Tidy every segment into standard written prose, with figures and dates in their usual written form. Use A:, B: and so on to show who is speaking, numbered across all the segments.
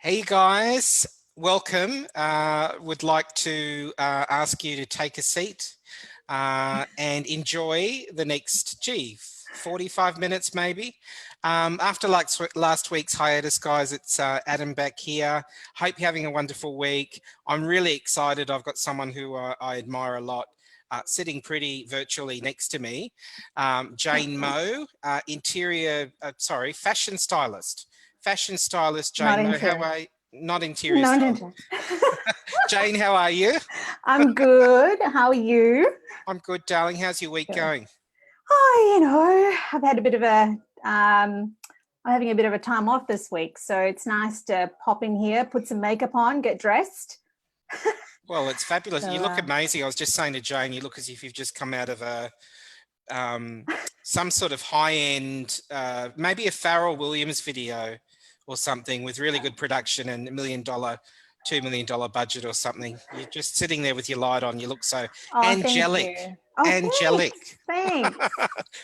A: Hey guys, welcome. Would like to ask you to take a seat and enjoy the next, 45 minutes maybe. After last week's hiatus, guys, it's Adam back here. Hope you're having a wonderful week. I'm really excited. I've got someone who I admire a lot. Sitting pretty virtually next to me, Jane Mow, fashion stylist. Fashion stylist
B: Not
A: Jane Mow. How
B: interior.
A: are you? Not interior
B: Not
A: stylist.
B: interior.
A: Jane, how are you?
B: I'm good. How are you?
A: I'm good, darling. How's your week
B: Good.
A: going?
B: I've had a bit of I'm having a bit of a time off this week, so it's nice to pop in here, put some makeup on, get dressed.
A: Well, it's fabulous.
B: So,
A: You look amazing. I was just saying to Jane, you look as if you've just come out of some sort of high-end, maybe a Pharrell Williams video or something with really good production and $2 million budget or something. You're just sitting there with your light on. You look so angelic.
B: thank you. Oh,
A: Angelic.
B: Thanks.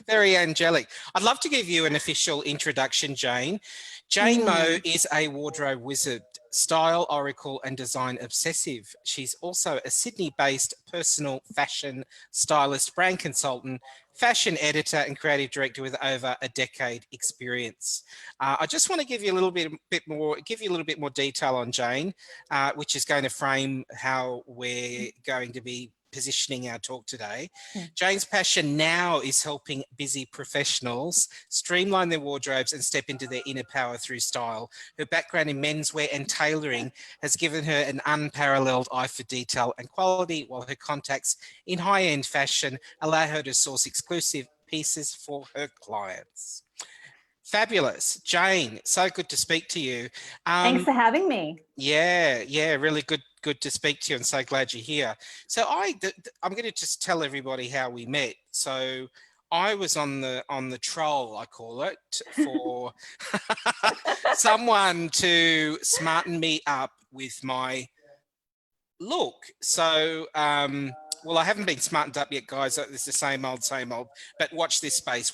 A: Very angelic. I'd love to give you an official introduction, Jane. Jane Mow is a wardrobe wizard, style oracle and design obsessive. She's also a Sydney-based personal fashion stylist, brand consultant, fashion editor and creative director with over a decade experience. I just want to give you a little bit more detail on Jane, which is going to frame how we're going to be positioning our talk today. Jane's passion now is helping busy professionals streamline their wardrobes and step into their inner power through style. Her background in menswear and tailoring has given her an unparalleled eye for detail and quality, while her contacts in high-end fashion allow her to source exclusive pieces for her clients. Fabulous. Jane, so good to speak to you.
B: Thanks for having me.
A: Yeah, really good to speak to you, and so glad you're here. So I'm going to just tell everybody how we met. So I was on the troll, I call it, for someone to smarten me up with my look. So well, I haven't been smartened up yet, guys. It's the same old, but watch this space.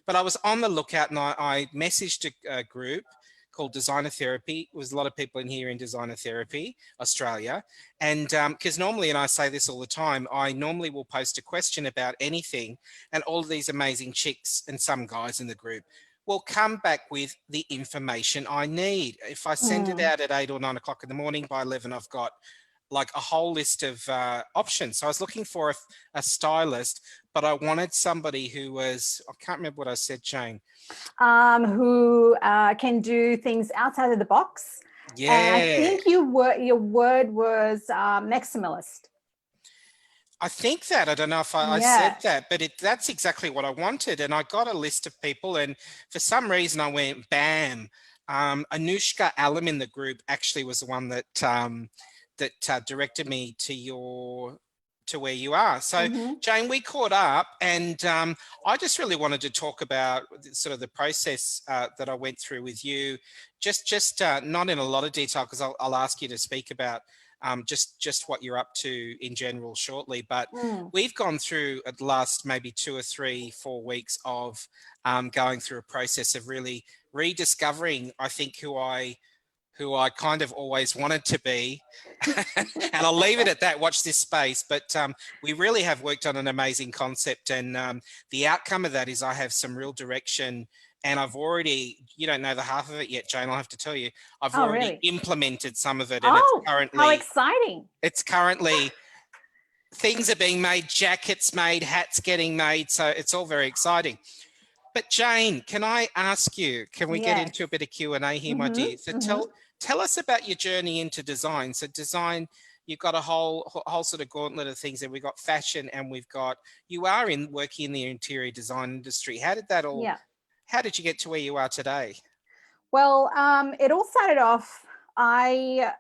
A: But I was on the lookout, and I messaged a group called Designer Therapy. There was a lot of people in here in Designer Therapy, Australia. And because normally, and I say this all the time, I normally will post a question about anything, and all of these amazing chicks and some guys in the group will come back with the information I need. If I send it out at 8 or 9 o'clock in the morning, by 11, I've got like a whole list of options. So I was looking for a stylist, but I wanted somebody who was, I can't remember what I said, Jane.
B: Who can do things outside of the box.
A: Yeah.
B: And I think your word was maximalist.
A: I think that, I don't know if I said that, but that's exactly what I wanted. And I got a list of people, and for some reason I went, bam. Anushka Alam in the group actually was the one that directed me to where you are. So Jane, we caught up, and I just really wanted to talk about sort of the process that I went through with you, just not in a lot of detail, because I'll ask you to speak about just what you're up to in general shortly. But we've gone through at the last maybe 2 or 3, 4 weeks of going through a process of really rediscovering, I think, who I kind of always wanted to be. And I'll leave it at that, watch this space. But we really have worked on an amazing concept, and the outcome of that is I have some real direction, and I've already, you don't know the half of it yet, Jane, I'll have to tell you, I've already implemented some of it. And it's currently,
B: how exciting.
A: It's currently, things are being made, jackets made, hats getting made. So it's all very exciting. But Jane, can I ask you, can we get into a bit of Q&A here, my dear? So tell us about your journey into design. So design, you've got a whole sort of gauntlet of things there. We've got fashion, and you are working in the interior design industry. How did that all, how did you get to where you are today?
B: Well, it all started off, I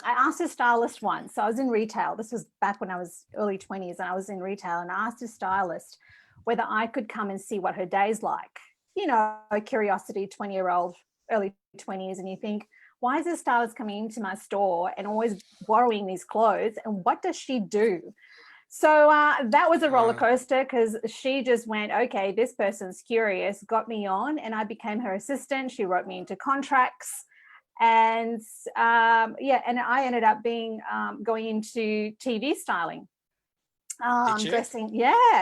B: asked a stylist once. So I was in retail. This was back when I was early 20s, and I was in retail, and I asked a stylist whether I could come and see what her day's like. You know, curiosity, 20-year-old, early 20s, and you think, why is this stylist coming into my store and always borrowing these clothes, and what does she do? So that was a roller coaster, because she just went, okay, this person's curious, got me on, and I became her assistant. She wrote me into contracts, And yeah, and I ended up being going into TV styling.
A: Did you?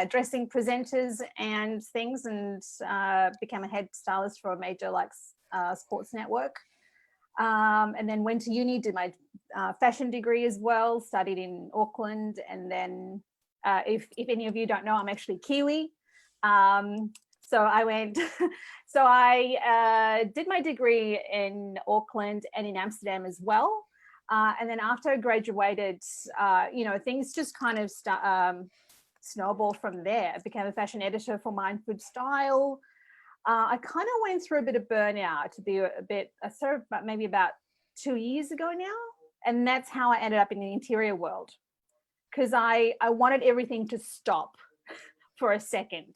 B: Dressing presenters and things, and became a head stylist for a major like sports network. And then went to uni, did my fashion degree as well, studied in Auckland. And then if any of you don't know, I'm actually Kiwi. So I went, so I did my degree in Auckland and in Amsterdam as well. And then after I graduated, you know, things just kind of snowballed from there. I became a fashion editor for Mind Food Style. I kind of went through a bit of burnout, to be a bit, sort of maybe about 2 years ago now. And that's how I ended up in the interior world, because I wanted everything to stop for a second.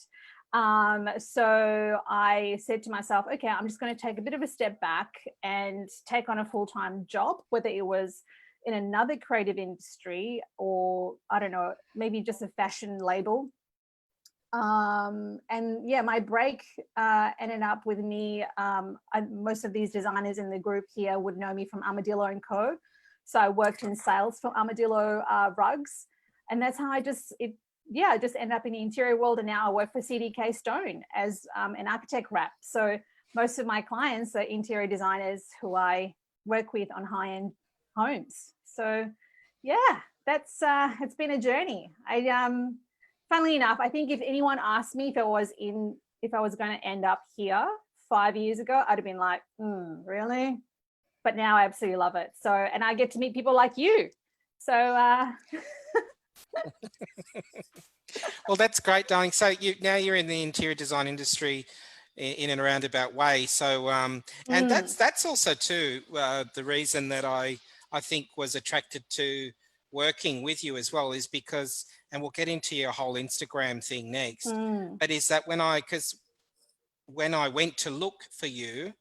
B: So I said to myself, okay, I'm just going to take a bit of a step back and take on a full-time job, whether it was in another creative industry or, I don't know, maybe just a fashion label. And yeah, my break ended up with me. Most of these designers in the group here would know me from Armadillo & Co. So I worked in sales for Armadillo rugs. And that's how I just ended up in the interior world. And now I work for CDK Stone as an architect rep. So most of my clients are interior designers who I work with on high-end homes. So yeah, that's it's been a journey. Funnily enough, I think if anyone asked me if I was going to end up here 5 years ago, I'd have been like, really? But now I absolutely love it. So, and I get to meet people like you. So,
A: well, that's great, darling. So now you're in the interior design industry in and roundabout way. So, and that's also too the reason that I think was attracted to working with you as well, is because, and we'll get into your whole Instagram thing next, but is that when I went to look for you,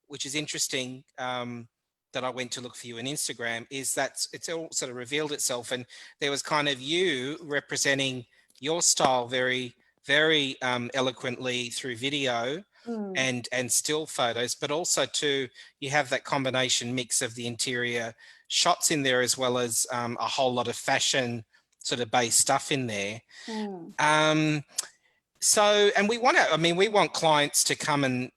A: which is interesting, that I went to look for you on Instagram, is that it's all sort of revealed itself, and there was kind of you representing your style very, very eloquently through video and still photos, but also too, you have that combination mix of the interior shots in there, as well as a whole lot of fashion sort of based stuff in there. So, and we want clients to come and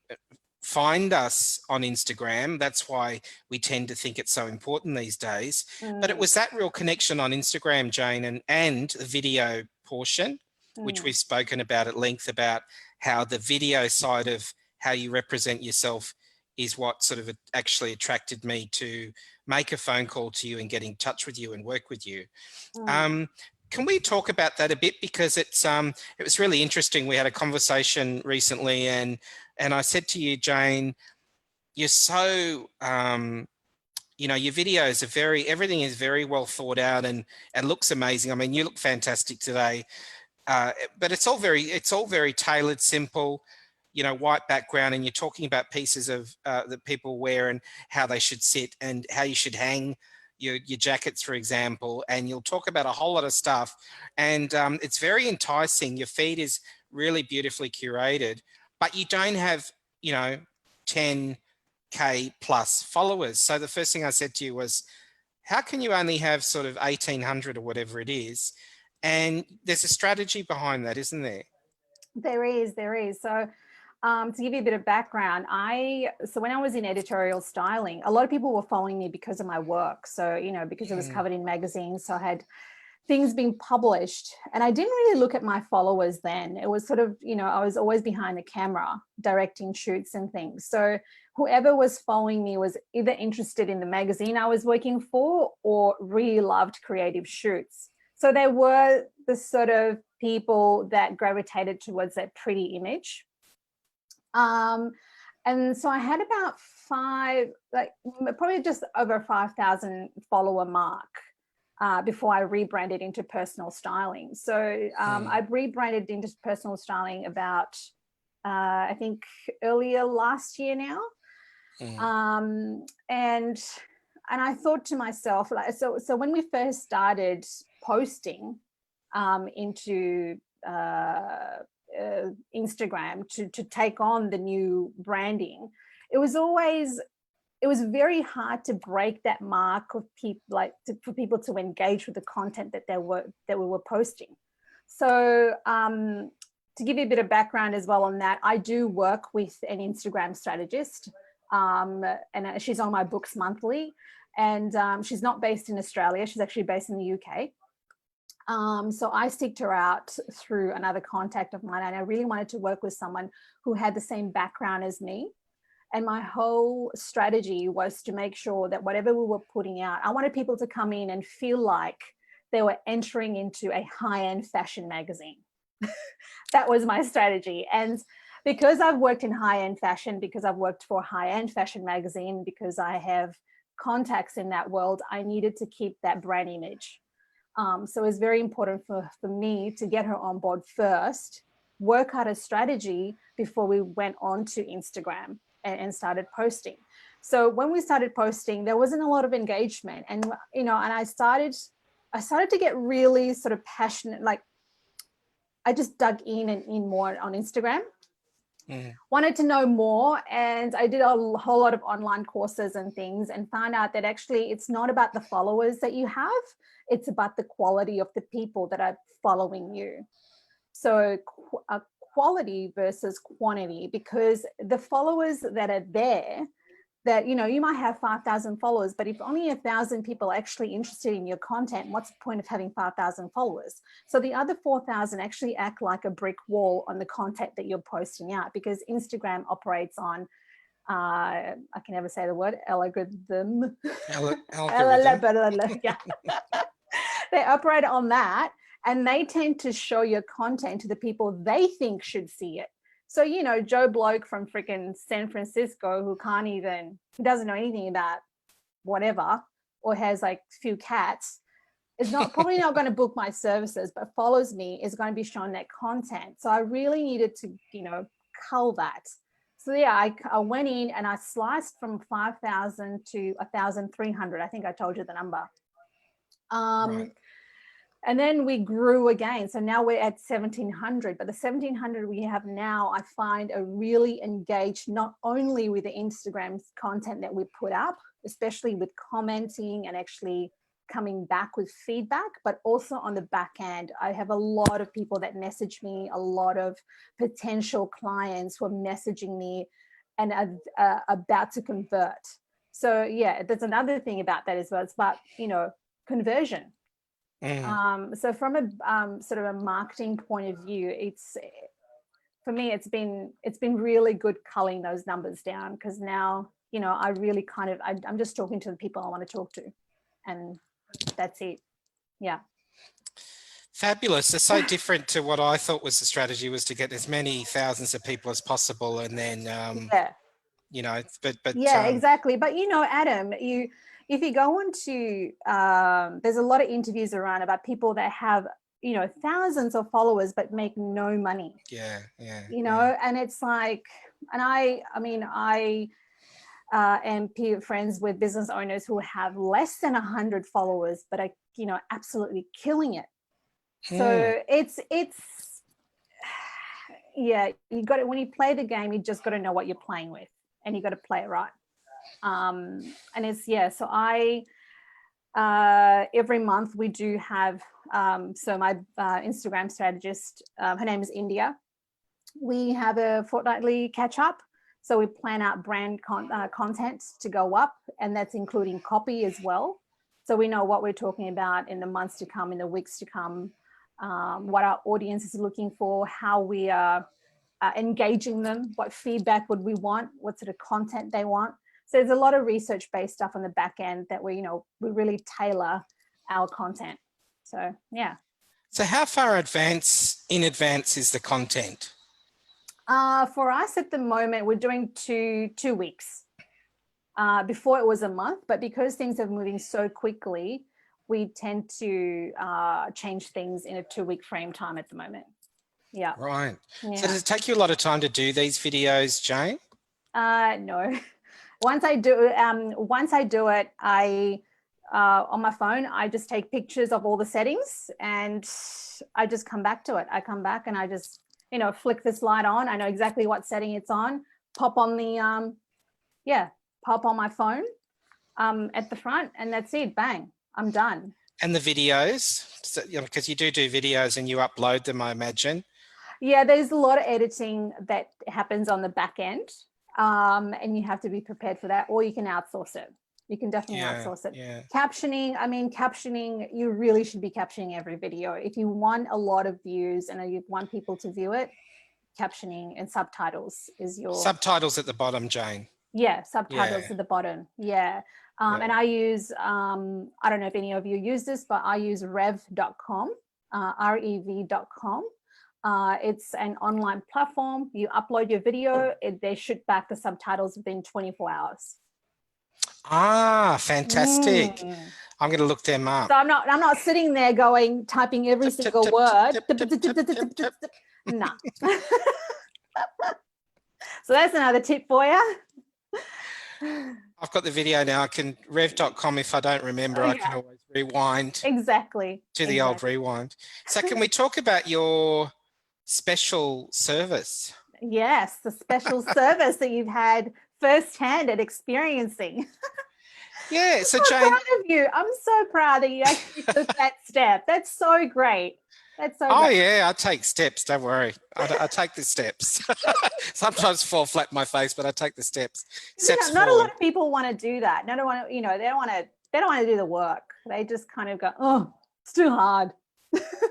A: find us on Instagram. That's why we tend to think it's so important these days. But it was that real connection on Instagram, Jane, and the video portion, which we've spoken about at length, about how the video side of how you represent yourself is what sort of actually attracted me to make a phone call to you and get in touch with you and work with you. Can we talk about that a bit? Because it was really interesting. We had a conversation recently, and I said to you, Jane, you're so, you know, your videos are everything is very well thought out and looks amazing. I mean, you look fantastic today, but it's all very tailored, simple, you know, white background, and you're talking about pieces of that people wear and how they should sit and how you should hang your jackets, for example, and you'll talk about a whole lot of stuff, and it's very enticing. Your feed is really beautifully curated, but you don't have, you know, 10K plus followers. So the first thing I said to you was, how can you only have sort of 1,800 or whatever it is? And there's a strategy behind that, isn't there?
B: There is. So to give you a bit of background, so when I was in editorial styling, a lot of people were following me because of my work. So, you know, because it was covered in magazines, so I had things being published, and I didn't really look at my followers then. It was sort of, you know, I was always behind the camera directing shoots and things. So whoever was following me was either interested in the magazine I was working for or really loved creative shoots. So there were the sort of people that gravitated towards that pretty image. And so I had about probably just over 5,000 follower mark before I rebranded into personal styling. So I've rebranded into personal styling about, I think, earlier last year now. And I thought to myself, like, so when we first started posting into Instagram to take on the new branding, it was it was very hard to break that mark of people, like for people to engage with the content that we were posting. So to give you a bit of background as well on that, I do work with an Instagram strategist, and she's on my books monthly, and she's not based in Australia. She's actually based in the UK. So I seeked her out through another contact of mine, and I really wanted to work with someone who had the same background as me. And my whole strategy was to make sure that whatever we were putting out, I wanted people to come in and feel like they were entering into a high-end fashion magazine. That was my strategy. And because I've worked in high-end fashion, because I've worked for a high-end fashion magazine, because I have contacts in that world, I needed to keep that brand image. So it was very important for me to get her on board first, work out a strategy before we went on to Instagram and started posting. So when we started posting, there wasn't a lot of engagement, and and I started to get really sort of passionate. Like, I just dug in and in more on Instagram. Wanted to know more, and I did a whole lot of online courses and things, and found out that actually it's not about the followers that you have, it's about the quality of the people that are following you. So quality versus quantity, because the followers that are there, that you might have 5,000 followers, but if only 1,000 people are actually interested in your content, what's the point of having 5,000 followers? So the other 4,000 actually act like a brick wall on the content that you're posting out, because Instagram operates on I can never say the word algorithm.
A: Algorithm.
B: Yeah. They operate on that, and they tend to show your content to the people they think should see it. So, Joe Bloke from freaking San Francisco, who doesn't know anything about whatever, or has like a few cats, is probably not going to book my services, but follows me, is going to be shown that content. So I really needed to, cull that. So yeah, I went in and I sliced from 5,000 to 1,300. I think I told you the number.
A: Right.
B: And then we grew again. So now we're at 1,700, but the 1,700 we have now, I find, are really engaged, not only with the Instagram content that we put up, especially with commenting and actually coming back with feedback, but also on the back end. I have a lot of people that message me, a lot of potential clients who are messaging me and are about to convert. So yeah, there's another thing about that as well. It's about, conversion. So from a sort of a marketing point of view, for me, it's been really good culling those numbers down, because now, I really I'm just talking to the people I want to talk to, and that's it. Yeah.
A: Fabulous. It's so different to what I thought was the strategy, was to get as many thousands of people as possible, and then
B: yeah.
A: But
B: yeah, exactly. But Adam, if you go on to there's a lot of interviews around about people that have thousands of followers but make no money.
A: Yeah.
B: And it's like, and I am friends with business owners who have less than 100 followers but are absolutely killing it. So it's yeah, you got it. When you play the game, you just got to know what you're playing with, and you got to play it right. And it's, so I every month we do have so my Instagram strategist, her name is India, we have a fortnightly catch up. So we plan out brand content to go up, and that's including copy as well. So we know what we're talking about in the months to come, in the weeks to come, what our audience is looking for, how we are engaging them, what feedback would we want, what sort of content they want. So there's a lot of research-based stuff on the back end that we really tailor our content. So yeah.
A: So how far in advance is the content?
B: For us at the moment, we're doing two weeks. Before it was a month, but because things are moving so quickly, we tend to change things in a 2-week frame time at the moment. Yeah.
A: Right.
B: Yeah.
A: So does it take you a lot of time to do these videos, Jane?
B: No. Once I do it, I on my phone, I just take pictures of all the settings, and I just come back to it. I come back and I just, flick this light on. I know exactly what setting it's on. Pop on the pop on my phone at the front, and that's it. Bang, I'm done.
A: And the videos, so, you know, because you do videos and you upload them, I imagine.
B: Yeah, there's a lot of editing that happens on the back end, and you have to be prepared for that, or you can outsource it. You can definitely outsource it.
A: Yeah.
B: Captioning, I mean, captioning, you really should be captioning every video. If you want a lot of views and you want people to view it, captioning and subtitles is your...
A: Subtitles at the bottom, Jane.
B: Yeah, subtitles at the bottom. Yeah. And I use, I don't know if any of you use this, but I use rev.com, rev.com. It's an online platform. You upload your video, they shoot back the subtitles within 24 hours.
A: Ah, fantastic. I'm going to look them up.
B: So I'm not sitting there typing every single word. No. So that's another tip for you.
A: I've got the video now. I can rev.com. If I don't remember, I can always rewind.
B: Exactly.
A: To the old rewind. So can we talk about your special service?
B: Yes, the special service that you've had firsthand at experiencing.
A: Yeah, so
B: I'm so
A: Jane,
B: proud of you. I'm so proud that you actually took that step. That's so great. That's so great.
A: Yeah, I take steps. Don't worry. I take the steps. Sometimes fall flat in my face, but I take the steps.
B: Not a lot of people want to do that. They don't want to do the work. They just kind of go, oh, it's too hard.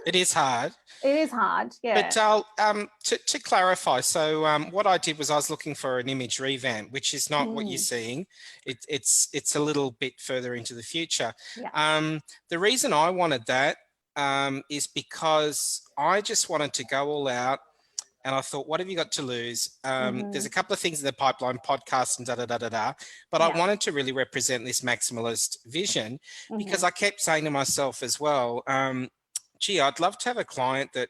A: It is hard.
B: It is hard, yeah.
A: But to clarify, so what I did was I was looking for an image revamp, which is not what you're seeing. It's a little bit further into the future.
B: Yeah.
A: The reason I wanted that is because I just wanted to go all out, and I thought, what have you got to lose? There's a couple of things in the pipeline, podcasts and da-da-da-da-da, but I wanted to really represent this maximalist vision because I kept saying to myself as well, gee, I'd love to have a client that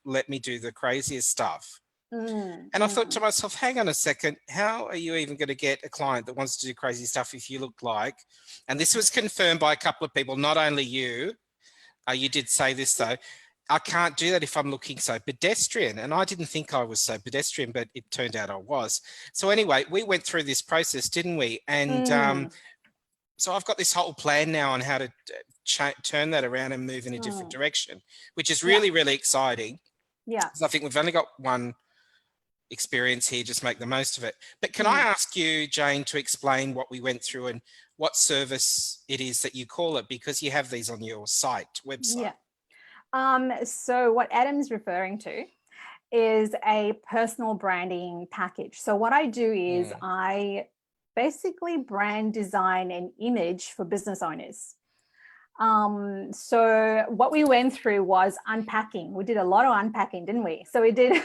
A: let me do the craziest stuff. And I thought to myself, hang on a second, how are you even going to get a client that wants to do crazy stuff if you look like, and this was confirmed by a couple of people, not only you, you did say this though, I can't do that if I'm looking so pedestrian. And I didn't think I was so pedestrian, but it turned out I was. So anyway, we went through this process, didn't we? And so I've got this whole plan now on how to turn that around and move in a different direction, which is really, really exciting. Yeah. I think we've only got one experience here, just make the most of it. But can I ask you, Jane, to explain what we went through and what service it is that you call it, because you have these on your website.
B: Yeah. So what Adam's referring to is a personal branding package. So what I do is I basically brand design an image for business owners. So what we went through was unpacking. We did a lot of unpacking, didn't we? So we did.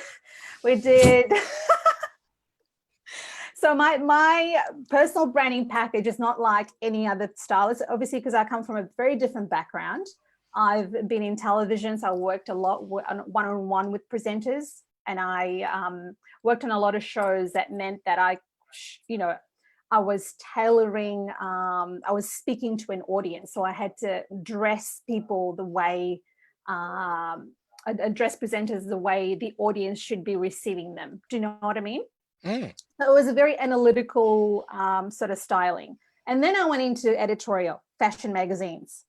B: So my personal branding package is not like any other stylist, obviously, because I come from a very different background. I've been in television, so I worked a lot one-on-one with presenters, and I worked on a lot of shows that meant that I was tailoring, I was speaking to an audience. So I had to dress people the way, address presenters the way the audience should be receiving them. Do you know what I mean? So it was a very analytical sort of styling. And then I went into editorial, fashion magazines.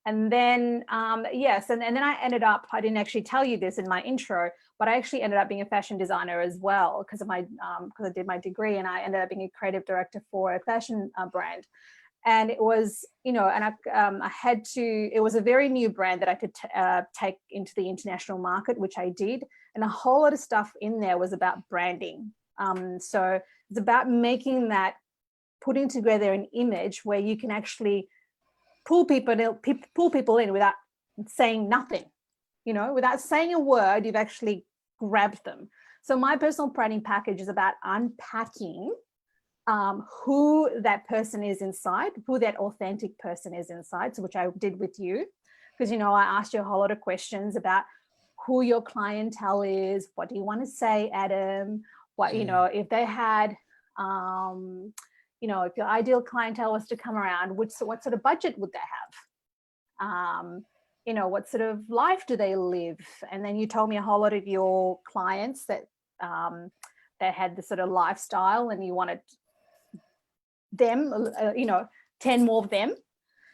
B: And then, and then I ended up, I didn't actually tell you this in my intro, but I actually ended up being a fashion designer as well because of my, because I did my degree, and I ended up being a creative director for a fashion brand. And it was, and I had to, it was a very new brand that I could take into the international market, which I did. And a whole lot of stuff in there was about branding. So it's about making that, putting together an image where you can actually pull people in without saying nothing, without saying a word, you've actually grabbed them. So my personal branding package is about unpacking who that person is inside, who that authentic person is inside, so which I did with you, because, I asked you a whole lot of questions about who your clientele is, what do you want to say, Adam, what, if they had, if your ideal clientele was to come around, what sort of budget would they have? What sort of life do they live? And then you told me a whole lot of your clients that that had the sort of lifestyle, and you wanted them, 10 more of them.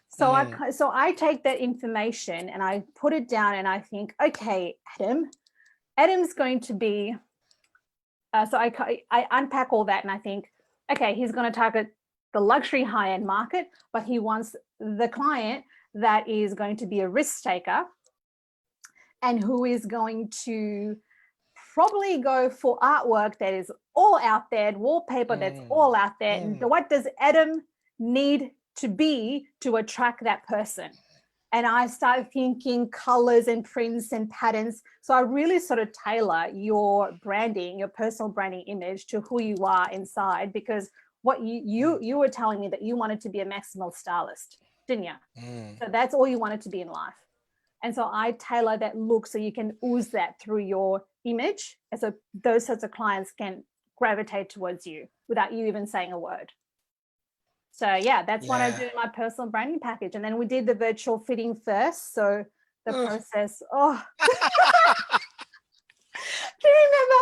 B: So I take that information and I put it down and I think, okay, Adam's going to be, so I unpack all that and I think, okay, he's going to target the luxury high-end market, but he wants the client that is going to be a risk taker and who is going to probably go for artwork that is all out there, wallpaper that's all out there. And what does Adam need to be to attract that person? And I started thinking colors and prints and patterns. So I really sort of tailor your branding, your personal branding image to who you are inside, because what you were telling me that you wanted to be a maximal stylist, didn't you? So that's all you wanted to be in life. And so I tailor that look so you can ooze that through your image. And so those sorts of clients can gravitate towards you without you even saying a word. So yeah, that's what I do in my personal branding package. And then we did the virtual fitting first. So the process, do you remember?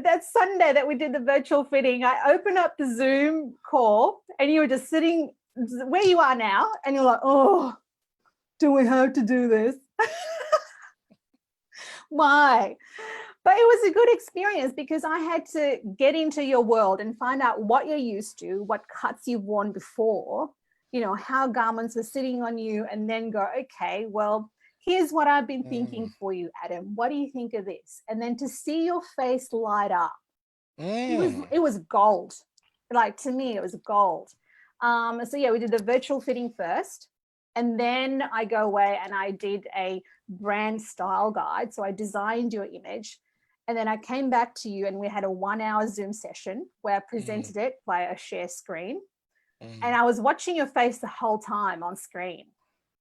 B: That Sunday that we did the virtual fitting, I opened up the Zoom call and you were just sitting where you are now. And you're like, oh, do we have to do this? Why? But it was a good experience because I had to get into your world and find out what you're used to, what cuts you've worn before, how garments are sitting on you, and then go, okay, well, here's what I've been thinking for you, Adam. What do you think of this? And then to see your face light up, it was gold. Like, to me, it was gold. So yeah, we did the virtual fitting first. And then I go away and I did a brand style guide. So I designed your image. And then I came back to you and we had a 1-hour Zoom session where I presented it via a share screen. And I was watching your face the whole time on screen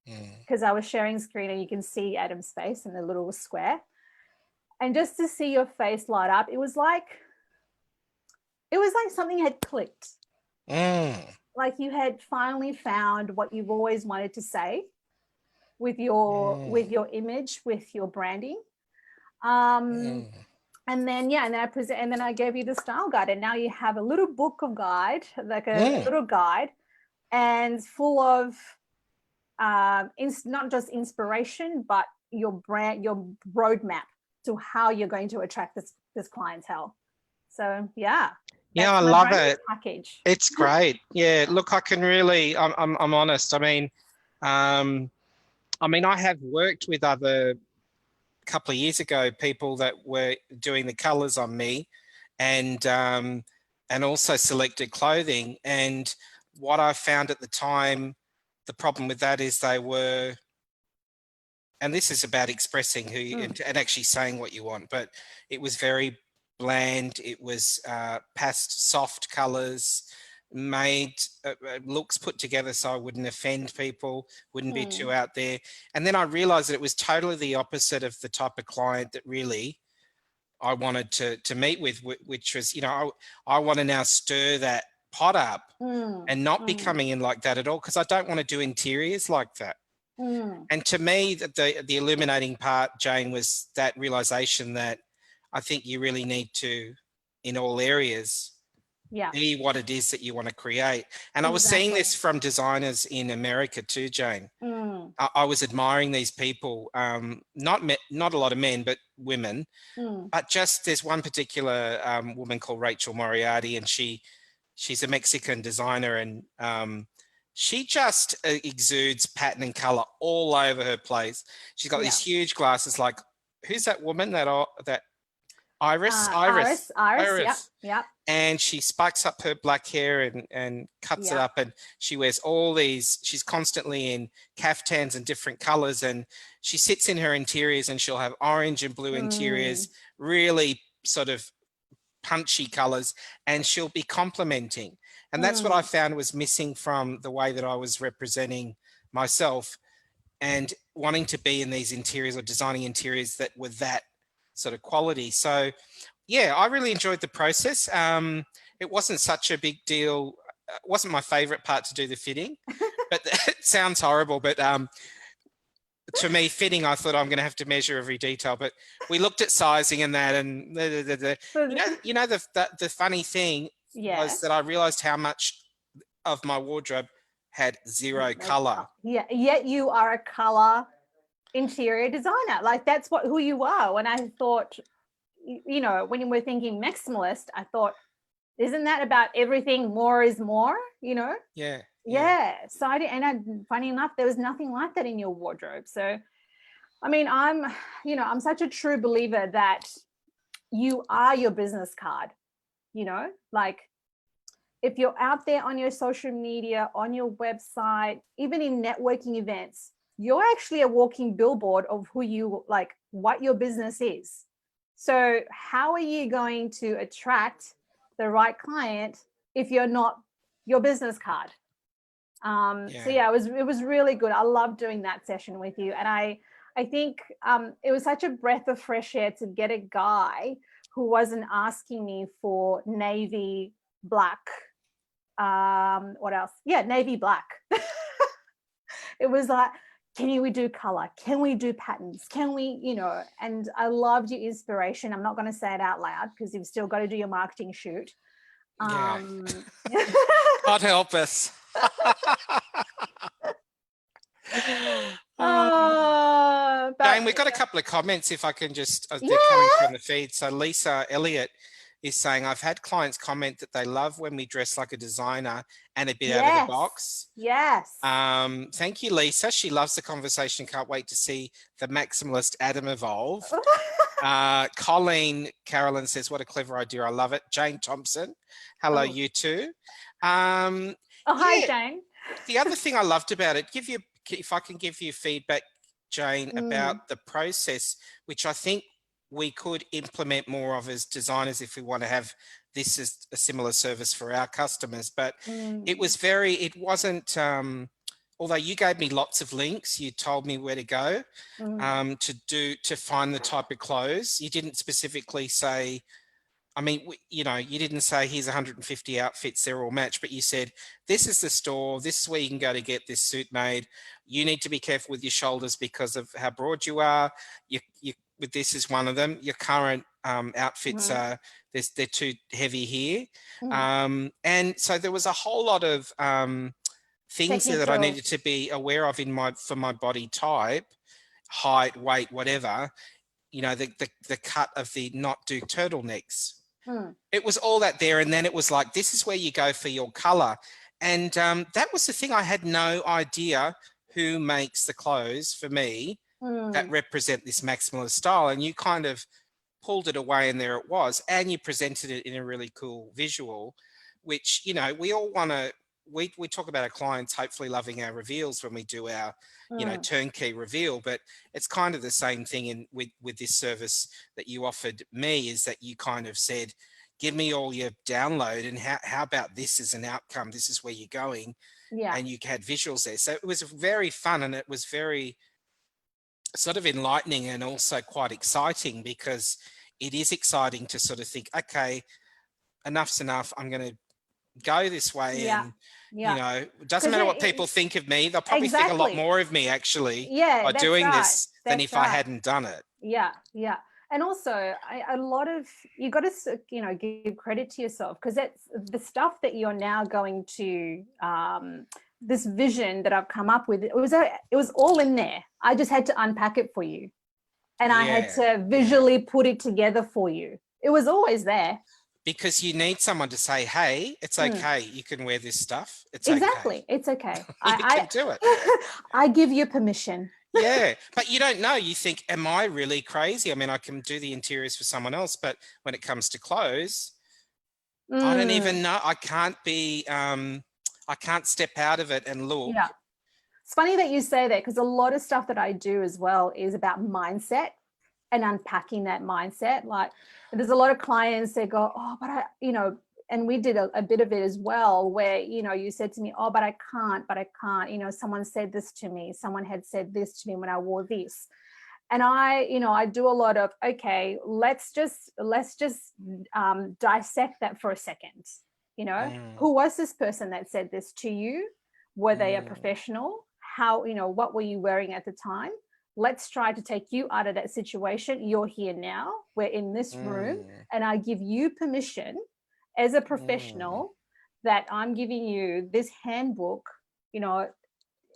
B: because I was sharing screen and you can see Adam's face in the little square. And just to see your face light up, it was like something had clicked. Like you had finally found what you've always wanted to say with your image, with your branding. And then I gave you the style guide, and now you have a little book of guide, like a little guide, and full of not just inspiration, but your roadmap to how you're going to attract this clientele. So yeah.
A: Yeah, I love it. Package. It's great. Yeah, look, I can really. I'm honest. I mean, I have worked with other. Couple of years ago, people that were doing the colors on me, and also selected clothing. And what I found at the time, the problem with that is they were, and this is about expressing who you, and actually saying what you want, but it was very bland. It was past soft colors, made looks put together so I wouldn't offend people, wouldn't be too out there. And then I realized that it was totally the opposite of the type of client that really I wanted to meet with, which was, I want to now stir that pot up and not be coming in like that at all, because I don't want to do interiors like that. And to me, the illuminating part, Jane, was that realization that I think you really need to, in all areas, be what it is that you want to create. And I was seeing this from designers in America too, Jane. I was admiring these people, not a lot of men, but women. But just there's one particular woman called Rachel Moriarty, and she's a Mexican designer, and she just exudes pattern and color all over her place. She's got these huge glasses. Like, who's that woman that Iris. Yep. And she spikes up her black hair and cuts it up, and she wears all these, she's constantly in caftans and different colors, and she sits in her interiors and she'll have orange and blue interiors, really sort of punchy colors, and she'll be complimenting. And that's what I found was missing from the way that I was representing myself and wanting to be in these interiors or designing interiors that were that sort of quality. So yeah, I really enjoyed the process. It wasn't such a big deal. It wasn't my favorite part to do the fitting, but it sounds horrible, but to me, fitting, I thought I'm going to have to measure every detail, but we looked at sizing and that, and the funny thing, was that I realized how much of my wardrobe had zero color.
B: Yeah, yet you are a color interior designer. Like that's who you are. When I thought, you know, when we're thinking maximalist, I thought, isn't that about everything more is more, you know?
A: Yeah.
B: So funny enough, there was nothing like that in your wardrobe. So I mean, I'm such a true believer that you are your business card, you know, like if you're out there on your social media, on your website, even in networking events, you're actually a walking billboard of who you like, what your business is. So how are you going to attract the right client if you're not your business card? So yeah, it was really good. I loved doing that session with you. And I think it was such a breath of fresh air to get a guy who wasn't asking me for navy black. What else? Yeah, navy black. It was like, can we do color? Can we do patterns? Can we, you know, and I loved your inspiration. I'm not going to say it out loud because you've still got to do your marketing shoot.
A: God help us. Jane, we've got a couple of comments if I can just, they're coming from the feed. So Lisa Elliott is saying, I've had clients comment that they love when we dress like a designer and a bit out of the box. Thank you, Lisa. She loves the conversation. Can't wait to see the maximalist Adam evolve. Colleen Carolyn says, what a clever idea. I love it. Jane Thompson. Hello, you too.
B: Hi, Jane.
A: The other thing I loved about it, if I can give you feedback, Jane, about the process, which I think we could implement more of as designers if we want to have this as a similar service for our customers. But it wasn't, although you gave me lots of links, you told me where to go to find the type of clothes. You didn't specifically say, I mean, you know, you didn't say here's 150 outfits, they're all matched, but you said, this is the store, this is where you can go to get this suit made. You need to be careful with your shoulders because of how broad you are. With this is one of them. Your current outfits are, they're too heavy here. And so there was a whole lot of things there that I needed to be aware of for my body type, height, weight, whatever. You know, the cut of the not do turtlenecks. It was all that there. And then it was like, this is where you go for your color. And that was the thing. I had no idea who makes the clothes for me that represent this maximalist style. And you kind of pulled it away and there it was. And you presented it in a really cool visual, which, you know, we all want to, we talk about our clients hopefully loving our reveals when we do our, you know, turnkey reveal, but it's kind of the same thing with this service that you offered me, is that you kind of said, give me all your download and how about this as an outcome? This is where you're going. And you had visuals there. So it was very fun and it was very sort of enlightening and also quite exciting, because it is exciting to sort of think, okay, enough's enough. I'm going to go this way. And you know, it doesn't matter what people think of me. They'll probably think a lot more of me actually by doing this than if I hadn't done it.
B: And also a lot of, you got to, you know, give credit to yourself, because it's the stuff that you're now going to this vision that I've come up with. It was all in there. I just had to unpack it for you, and I had to visually put it together for you. It was always there.
A: Because you need someone to say, hey, it's okay. You can wear this stuff. It's
B: okay. It's okay.
A: You can do it.
B: I give you permission.
A: But you don't know. You think, am I really crazy? I mean, I can do the interiors for someone else, but when it comes to clothes, I don't even know. I can't be, I can't step out of it and look.
B: It's funny that you say that, because a lot of stuff that I do as well is about mindset and unpacking that mindset. Like, there's a lot of clients that go, oh, but I, you know, and we did a bit of it as well, where, you know, you said to me, oh, but I can't, you know, someone said this to me, someone had said this to me when I wore this. And I, you know, I do a lot of, okay, let's just dissect that for a second. You know, who was this person that said this to you? Were they a professional? How, you know, what were you wearing at the time? Let's try to take you out of that situation. You're here now. We're in this room, and I give you permission as a professional that I'm giving you this handbook, you know,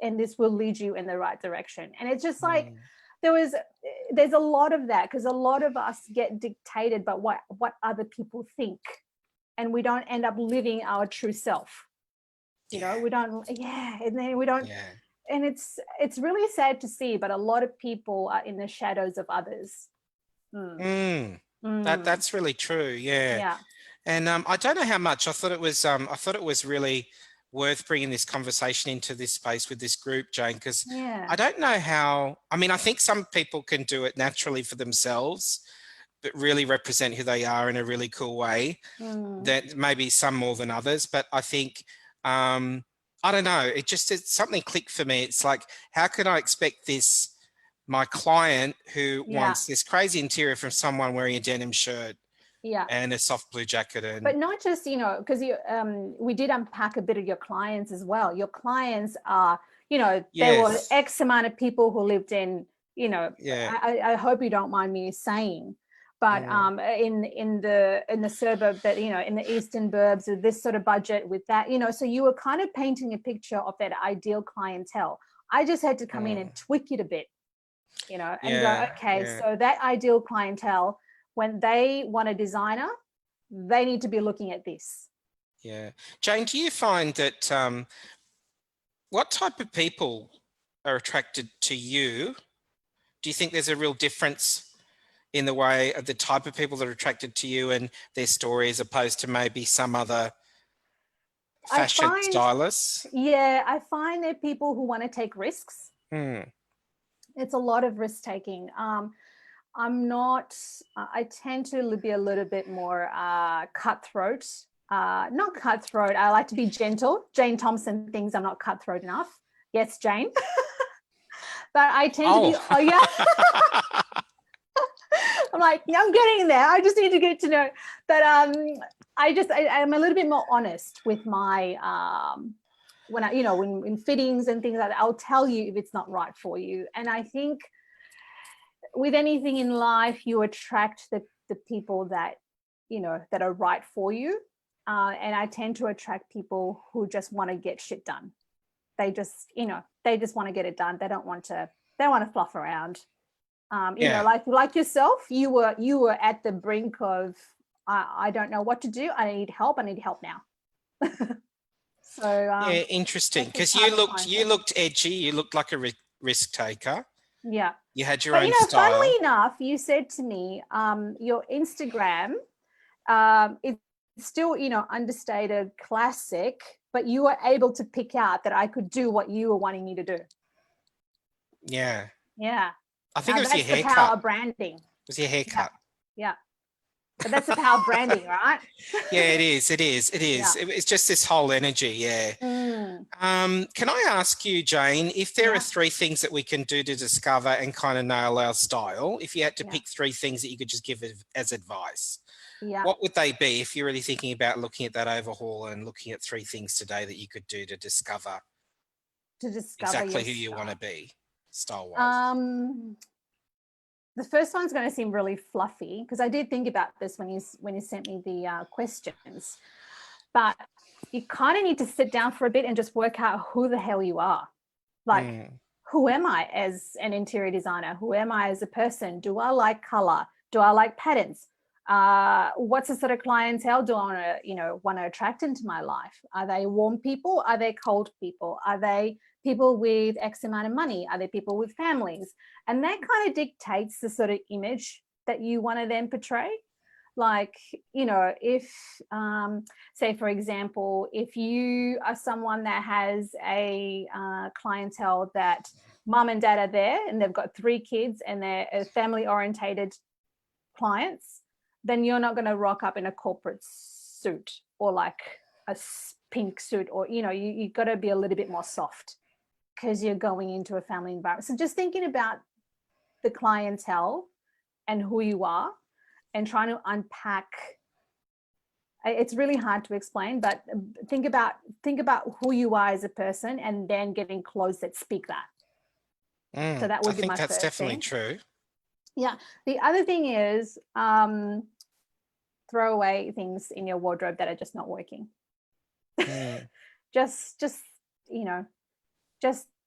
B: and this will lead you in the right direction. And it's just like there's a lot of that, because a lot of us get dictated by what other people think, and we don't end up living our true self. You know, we don't, and then we don't, and it's really sad to see, but a lot of people are in the shadows of others.
A: That's really true. Yeah. And I don't know how much. I thought it was really worth bringing this conversation into this space with this group, Jane, because I don't know how. I mean, I think some people can do it naturally for themselves, but really represent who they are in a really cool way. That maybe some more than others, but I think I don't know. It's something clicked for me. It's like, how can I expect this? My client who wants this crazy interior from someone wearing a denim shirt and a soft blue jacket. And
B: but not just, you know, because we did unpack a bit of your clients as well. Your clients are, you know, there were X amount of people who lived in, you know, I hope you don't mind me saying, but in the suburb that, you know, in the eastern burbs with this sort of budget with that, you know, so you were kind of painting a picture of that ideal clientele. I just had to come in and tweak it a bit, you know, and go, okay, so that ideal clientele, when they want a designer, they need to be looking at this.
A: Yeah. Jane, do you find that what type of people are attracted to you? Do you think there's a real difference in the way of the type of people that are attracted to you and their story, as opposed to maybe some other fashion stylists?
B: Yeah, I find there are people who want to take risks. It's a lot of risk taking. I tend to be a little bit more cutthroat. Not cutthroat, I like to be gentle. Jane Thompson thinks I'm not cutthroat enough. Yes, Jane. But I tend to be, I'm like, I'm getting there. I just need to get to know. But I'm a little bit more honest with my, when in fittings and things like that, I'll tell you if it's not right for you. And I think with anything in life, you attract the people that, you know, that are right for you. And I tend to attract people who just want to get shit done. They just, you know, they just want to get it done. They don't want to fluff around. You know, like yourself, you were at the brink of, I don't know what to do. I need help now. So
A: interesting, because you looked edgy. You looked like a risk taker.
B: Yeah.
A: You had your own style.
B: Funnily enough, you said to me, your Instagram, it's still, you know, understated classic, but you were able to pick out that I could do what you were wanting me to do.
A: Yeah.
B: Yeah.
A: I think it was your haircut.
B: That's the power of branding.
A: It was your haircut.
B: Yeah. But that's the power of branding, right?
A: Yeah, it is. Yeah. It's just this whole energy. Yeah. Can I ask you, Jane, if there are 3 things that we can do to discover and kind of nail our style, if you had to pick 3 things that you could just give as advice, what would they be if you're really thinking about looking at that overhaul and looking at 3 things today that you could do to discover exactly who you want to be style-wise?
B: The first one's going to seem really fluffy, because I did think about this when you sent me the questions, but you kind of need to sit down for a bit and just work out who the hell you are. Like, who am I as an interior designer? Who am I as a person? Do I like color? Do I like patterns? What's the sort of clientele do I want to attract into my life? Are they warm people? Are they cold people? Are they people with X amount of money? Are they people with families? And that kind of dictates the sort of image that you want to then portray. Like, you know, if, say, for example, if you are someone that has a clientele that mum and dad are there and they've got 3 kids and they're family orientated clients, then you're not going to rock up in a corporate suit or like a pink suit, or, you know, you've got to be a little bit more soft because you're going into a family environment. So just thinking about the clientele and who you are and trying to unpack, it's really hard to explain, but think about who you are as a person and then getting clothes that speak that. So that would be my first thing. I think that's
A: definitely true.
B: Yeah. The other thing is, throw away things in your wardrobe that are just not working. just just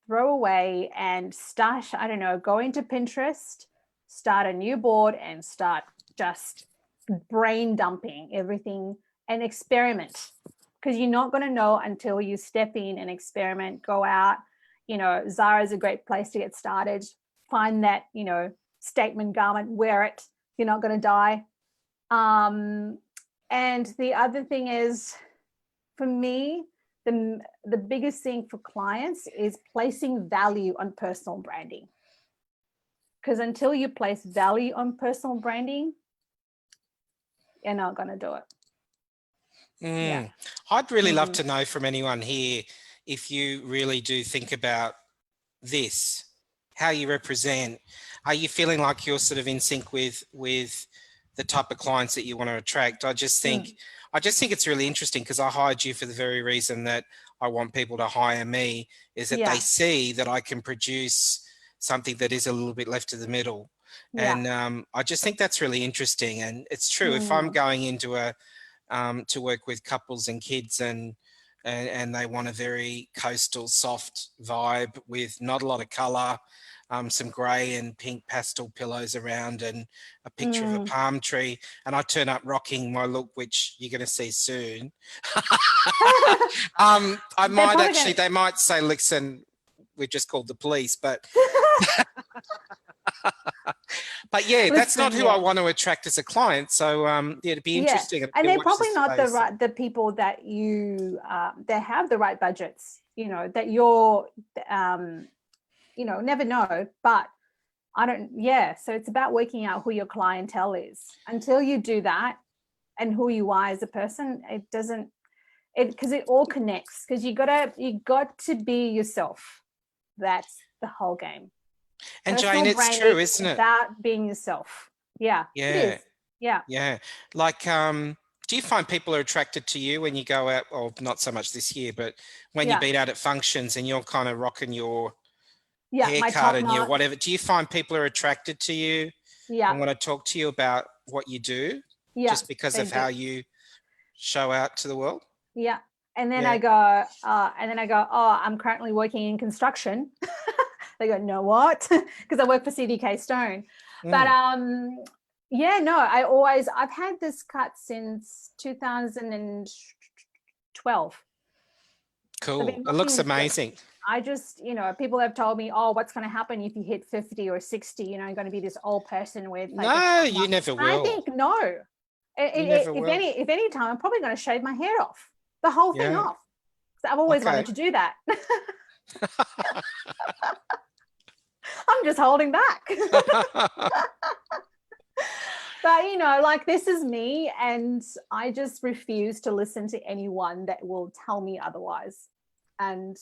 B: throw away and start, I don't know, go into Pinterest, start a new board and start just brain dumping everything and experiment, because you're not going to know until you step in and experiment. Go out, Zara is a great place to get started. Find that, statement garment, wear it. You're not going to die. And the other thing is, for me, the biggest thing for clients is placing value on personal branding. Because until you place value on personal branding, you're not going to do it. Yeah.
A: I'd really love to know from anyone here, if you really do think about this, how you represent. Are you feeling like you're sort of in sync with the type of clients that you want to attract? I just think it's really interesting, because I hired you for the very reason that I want people to hire me, is that they see that I can produce something that is a little bit left of the middle. And I just think that's really interesting. And it's true, if I'm going into to work with couples and kids, and they want a very coastal, soft vibe with not a lot of color, some grey and pink pastel pillows around, and a picture of a palm tree, and I turn up rocking my look, which you're going to see soon. They might say, listen, we've just called the police, but but yeah, that's not who I want to attract as a client. So it'd be interesting.
B: And they're probably not the people that you that have the right budgets, that you're never know. But so it's about working out who your clientele is. Until you do that, and who you are as a person, because it all connects, because you got to be yourself. That's the whole game.
A: And Jane, it's true, isn't it?
B: About being yourself. Yeah.
A: Yeah.
B: It is. Yeah.
A: Yeah. Like, do you find people are attracted to you when you go out, or not so much this year, but when you've been out at functions and you're kind of rocking your haircut and your whatever, do you find people are attracted to you and want to talk to you about what you do just because of how you show out to the world? Yeah.
B: And then I go, oh, I'm currently working in construction. They go, no, what? Because I work for CDK Stone. But I've had this cut since 2012.
A: Cool. It looks amazing.
B: I just, people have told me, oh, what's going to happen if you hit 50 or 60? You're going to be this old person with
A: no, you never will.
B: I think no. If any time, I'm probably going to shave my hair off, the whole thing off. So I've always wanted to do that. I'm just holding back. But this is me, and I just refuse to listen to anyone that will tell me otherwise. And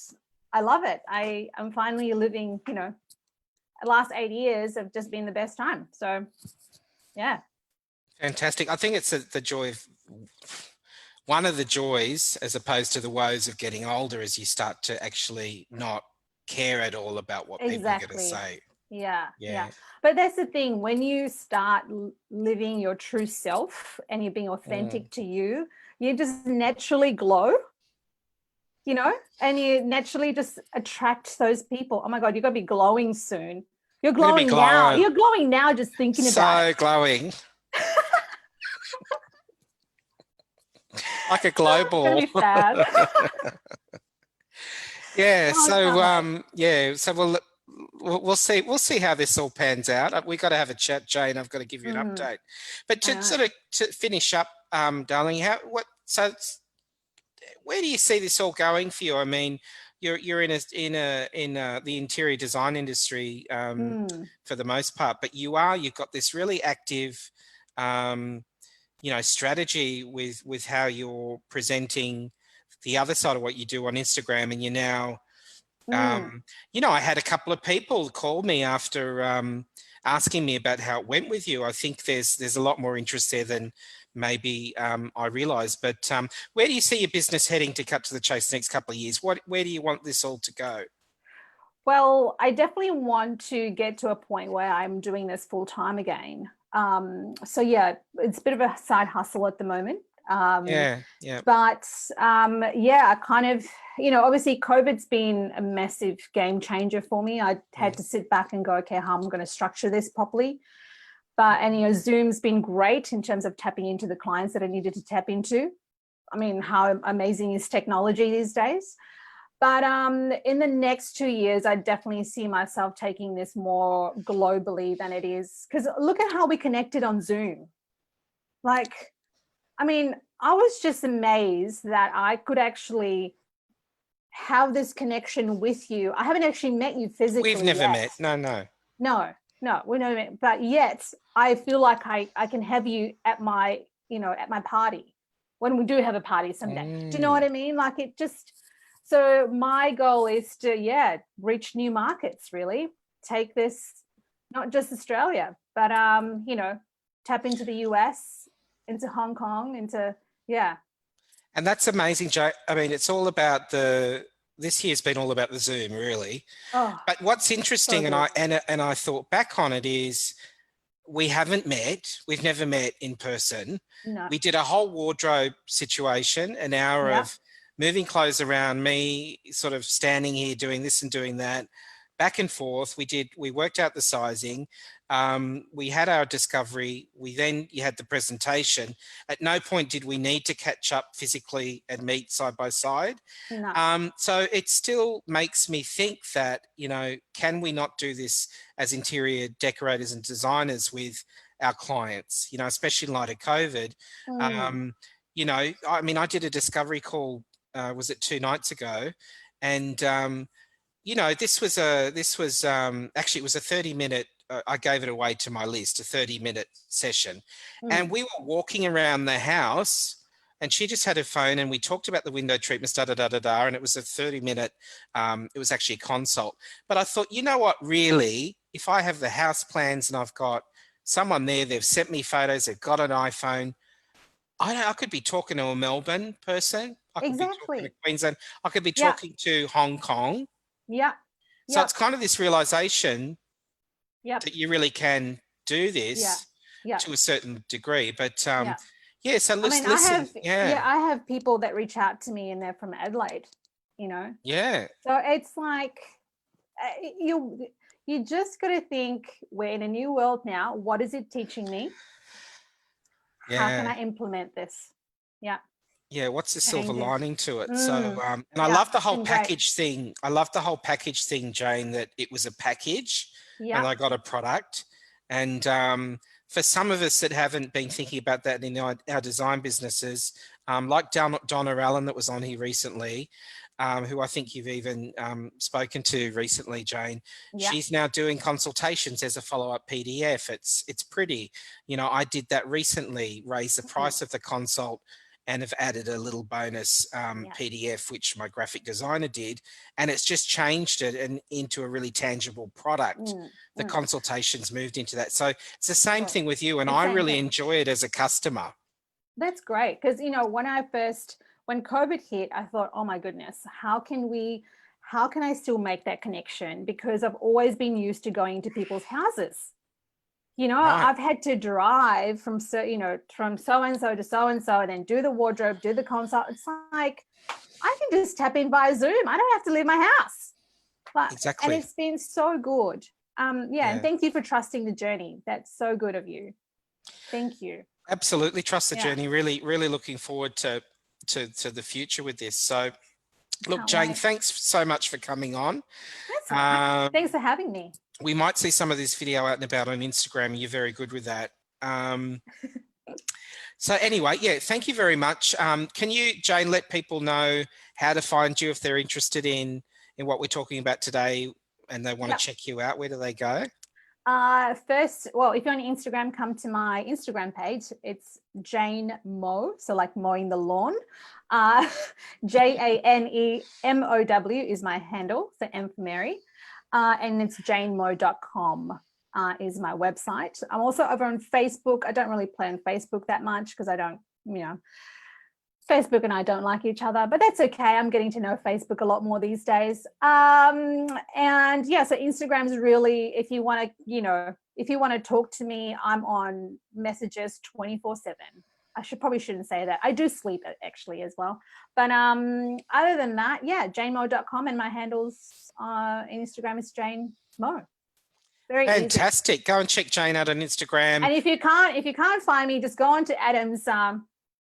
B: I love it. I'm finally living, the last 8 years have just been the best time. So yeah.
A: Fantastic. I think it's the joy of, one of the joys, as opposed to the woes of getting older, is you start to actually not care at all about what people are going to say.
B: Yeah. But that's the thing, when you start living your true self and you're being authentic to you, you just naturally glow, and you naturally just attract those people. Oh my God, you're going to be glowing soon. You're glowing now. You're glowing now just thinking about it.
A: So glowing. Like a glow ball.
B: It's gonna be sad.
A: So we'll see how this all pans out. We've got to have a chat, Jane. I've got to give you an update. But to finish up, darling, where do you see this all going for you? I mean, you're in the interior design industry for the most part, but you've got this really active strategy with how you're presenting the other side of what you do on Instagram. And you're now I had a couple of people call me after asking me about how it went with you. I think there's a lot more interest there than maybe I realized. But where do you see your business heading, to cut to the chase, the next couple of years? Where do you want this all to go?
B: Well, I definitely want to get to a point where I'm doing this full time again. So yeah, it's a bit of a side hustle at the moment.
A: Yeah.
B: But yeah, kind of, obviously COVID's been a massive game changer for me. I had to sit back and go, okay, how am I going to structure this properly? And Zoom's been great in terms of tapping into the clients that I needed to tap into. I mean, how amazing is technology these days? But in the next 2 years, I definitely see myself taking this more globally than it is. Because look at how we connected on Zoom. Like, I mean, I was just amazed that I could actually have this connection with you. I haven't actually met you physically.
A: We've never met.
B: No, we never met. But yet I feel like I can have you at my, at my party when we do have a party someday. Do you know what I mean? Like it just, so my goal is to, reach new markets, really. Take this, not just Australia, but, tap into the US, into Hong Kong, into,
A: And that's amazing, Joe. I mean, it's all about this year's been all about the Zoom, really.
B: Oh,
A: but what's interesting,
B: so
A: and I thought back on it, is we haven't met. We've never met in person.
B: No.
A: We did a whole wardrobe situation, an hour of moving clothes around, me sort of standing here doing this and doing that, back and forth. We worked out the sizing. We had our discovery. You had the presentation. At no point did we need to catch up physically and meet side by side.
B: No.
A: So it still makes me think that, can we not do this as interior decorators and designers with our clients, especially in light of COVID? I mean, I did a discovery call, was it 2 nights ago? And, this was actually, it was a 30-minute, I gave it away to my list, a 30-minute session. And we were walking around the house and she just had her phone and we talked about the window treatments, and it was a 30-minute, it was actually a consult. But I thought, you know what, really, if I have the house plans and I've got someone there, they've sent me photos, they've got an iPhone, I could be talking to a Melbourne person. I could be talking to Queensland. I could be talking to Hong Kong. So it's kind of this realization that you really can do this to a certain degree. But so
B: I mean,
A: listen.
B: I have people that reach out to me and they're from Adelaide, So it's like you just got to think, we're in a new world now. What is it teaching me? How can I implement this?
A: What's the silver lining to it? So and I love the whole package thing. I love the whole package thing, Jane, that it was a package and I got a product. And for some of us that haven't been thinking about that in our design businesses, like Donna Allen that was on here recently, who I think you've even spoken to recently, Jane. She's now doing consultations as a follow-up PDF. It's pretty. I did that recently, raised the price of the consult and have added a little bonus PDF, which my graphic designer did. And it's just changed it into a really tangible product. The consultations moved into that. So it's the same thing with you. And I really enjoy it as a customer.
B: That's great. Because, when COVID hit, I thought, oh my goodness, how can I still make that connection? Because I've always been used to going to people's houses. I've had to drive from so-and-so to so-and-so and then do the wardrobe, do the consult. It's like, I can just tap in via Zoom. I don't have to leave my house.
A: Exactly.
B: And it's been so good. And thank you for trusting the journey. That's so good of you. Thank you.
A: Absolutely. Trust the journey. Really, really looking forward to the future with this. So look, Jane, thanks so much for coming on.
B: That's all right. Thanks for having me.
A: We might see some of this video out and about on Instagram. You're very good with that. So anyway, thank you very much. Can you, Jane, let people know how to find you if they're interested in what we're talking about today and they want to check you out? Where do they go?
B: First, well, if you're on Instagram, come to my Instagram page. It's Jane Mow, so like mowing the lawn. JANEMOW is my handle, so M for Mary. And it's janemow.com is my website. I'm also over on Facebook. I don't really play on Facebook that much because I don't, Facebook and I don't like each other, but that's okay. I'm getting to know Facebook a lot more these days. And yeah, so Instagram's really, if you want to, you know, if you want to talk to me, I'm on messages 24/7. I shouldn't say that. I do sleep actually as well. But other than that, yeah, janemow.com, and my handles on Instagram is Jane Mow. Very
A: Fantastic.
B: easy.
A: Go and check Jane out on Instagram.
B: And if you can't find me, just go on to Adam's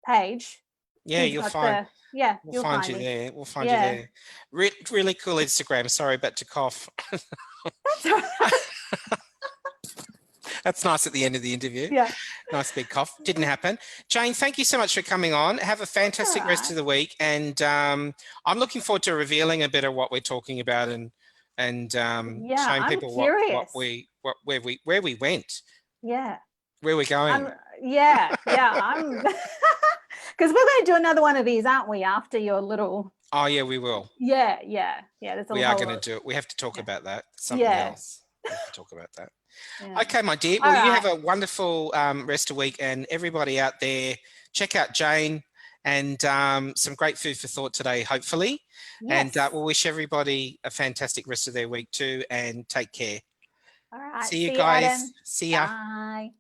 B: page.
A: Yeah, you'll find.
B: You'll
A: find you there. We'll find you there. Really cool Instagram. Sorry, but to cough.
B: That's all right.
A: That's nice at the end of the interview.
B: Yeah.
A: Nice big cough. Didn't happen. Jane, thank you so much for coming on. Have a fantastic rest of the week. And I'm looking forward to revealing a bit of what we're talking about and showing people where we went.
B: Yeah.
A: Where we're going.
B: I'm because we're going to do another one of these, aren't we, after your little...
A: Oh, yeah, we will.
B: Yeah.
A: We are going to do it. We have to talk about that. Something else. We have to talk about that. Yeah. Okay, my dear. Well, you have a wonderful rest of the week, and everybody out there, check out Jane and some great food for thought today, hopefully. Yes. And we'll wish everybody a fantastic rest of their week too, and take care.
B: All right.
A: See you guys.
B: Adam.
A: See ya.
B: Bye.